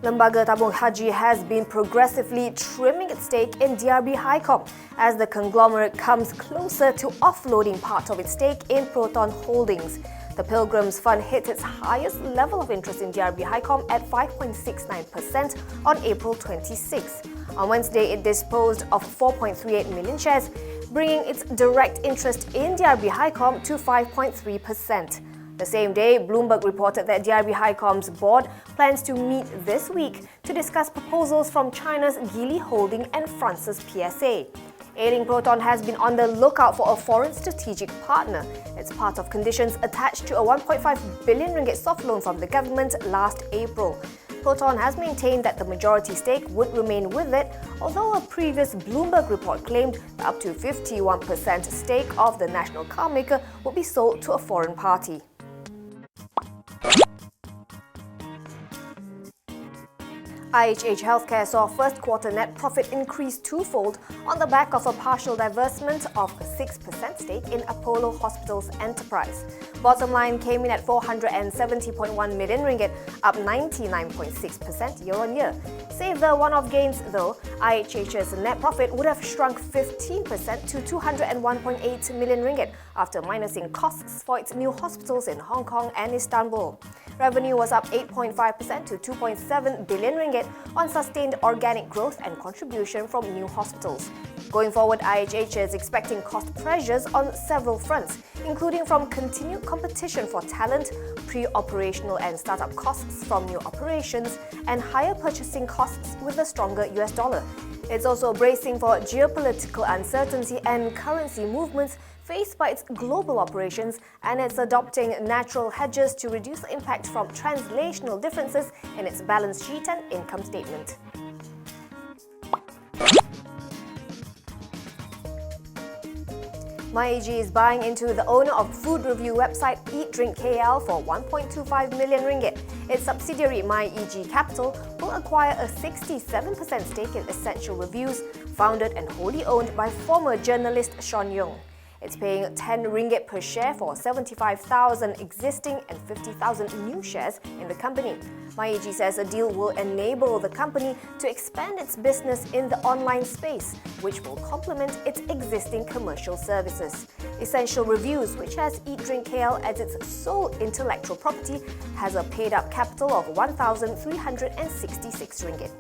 Lembaga Tabung Haji has been progressively trimming its stake in DRB-Hicom as the conglomerate comes closer to offloading part of its stake in Proton Holdings. The Pilgrims Fund hit its highest level of interest in DRB-Hicom at 5.69% on April 26. On Wednesday, it disposed of 4.38 million shares, bringing its direct interest in DRB-Hicom to 5.3%. The same day, Bloomberg reported that DRB-Hicom's board plans to meet this week to discuss proposals from China's Geely Holding and France's PSA. Ailing Proton has been on the lookout for a foreign strategic partner. It's part of conditions attached to a 1.5 billion ringgit soft loan from the government last April. Proton has maintained that the majority stake would remain with it, although a previous Bloomberg report claimed that up to 51% stake of the national car maker would be sold to a foreign party. IHH Healthcare saw first quarter net profit increase twofold on the back of a partial divestment of a 6% stake in Apollo Hospitals Enterprise. Bottom line came in at 470.1 million ringgit, up 99.6% year-on-year. Save the one-off gains though, IHH's net profit would have shrunk 15% to 201.8 million ringgit after minusing costs for its new hospitals in Hong Kong and Istanbul. Revenue was up 8.5% to 2.7 billion ringgit on sustained organic growth and contribution from new hospitals. Going forward, IHH is expecting cost pressures on several fronts, including from continued competition for talent, pre-operational and startup costs from new operations, and higher purchasing costs with a stronger US dollar. It's also bracing for geopolitical uncertainty and currency movements faced by its global operations, and it's adopting natural hedges to reduce the impact from translational differences in its balance sheet and income statement. MyAG is buying into the owner of food review website Eat Drink KL for 1.25 million ringgit. Its subsidiary MyEG Capital will acquire a 67% stake in Essential Reviews, founded and wholly owned by former journalist Sean Yong. It's paying 10 ringgit per share for 75,000 existing and 50,000 new shares in the company. MyAG says a deal will enable the company to expand its business in the online space, which will complement its existing commercial services. Essential Reviews, which has Eat Drink KL as its sole intellectual property, has a paid-up capital of 1,366 ringgit.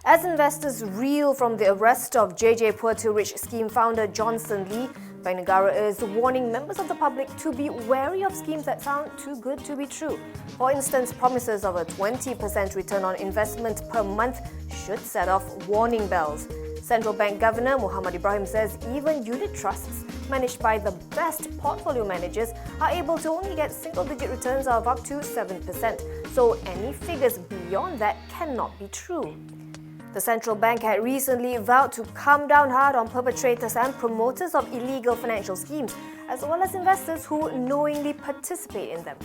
As investors reel from the arrest of JJ Poor to Rich scheme founder Johnson Lee, Bank Negara is warning members of the public to be wary of schemes that sound too good to be true. For instance, promises of a 20% return on investment per month should set off warning bells. Central Bank Governor Muhammad Ibrahim says even unit trusts managed by the best portfolio managers are able to only get single-digit returns of up to 7%, so any figures beyond that cannot be true. The central bank had recently vowed to come down hard on perpetrators and promoters of illegal financial schemes, as well as investors who knowingly participate in them.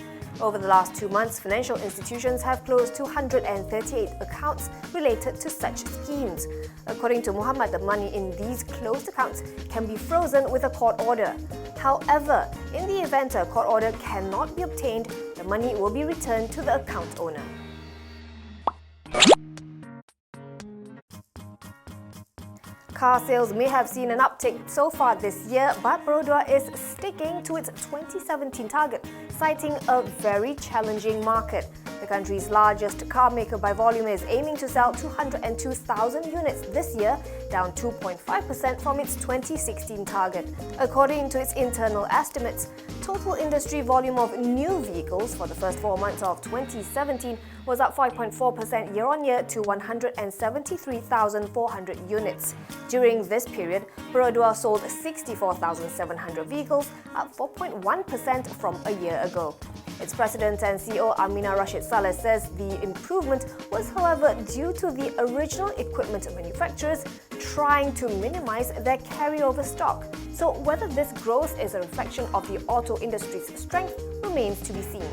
Over the last 2 months, financial institutions have closed 238 accounts related to such schemes. According to Muhammad, the money in these closed accounts can be frozen with a court order. However, in the event a court order cannot be obtained, the money will be returned to the account owner. Car sales may have seen an uptick so far this year, but Perodua is sticking to its 2017 target, citing a very challenging market. The country's largest car maker by volume is aiming to sell 202,000 units this year, down 2.5% from its 2016 target. According to its internal estimates, total industry volume of new vehicles for the first 4 months of 2017 was up 5.4% year-on-year to 173,400 units. During this period, Perodua sold 64,700 vehicles, up 4.1% from a year ago. Its president and CEO Amina Rashid Saleh says the improvement was, however, due to the original equipment manufacturers trying to minimize their carryover stock. So whether this growth is a reflection of the auto industry's strength remains to be seen.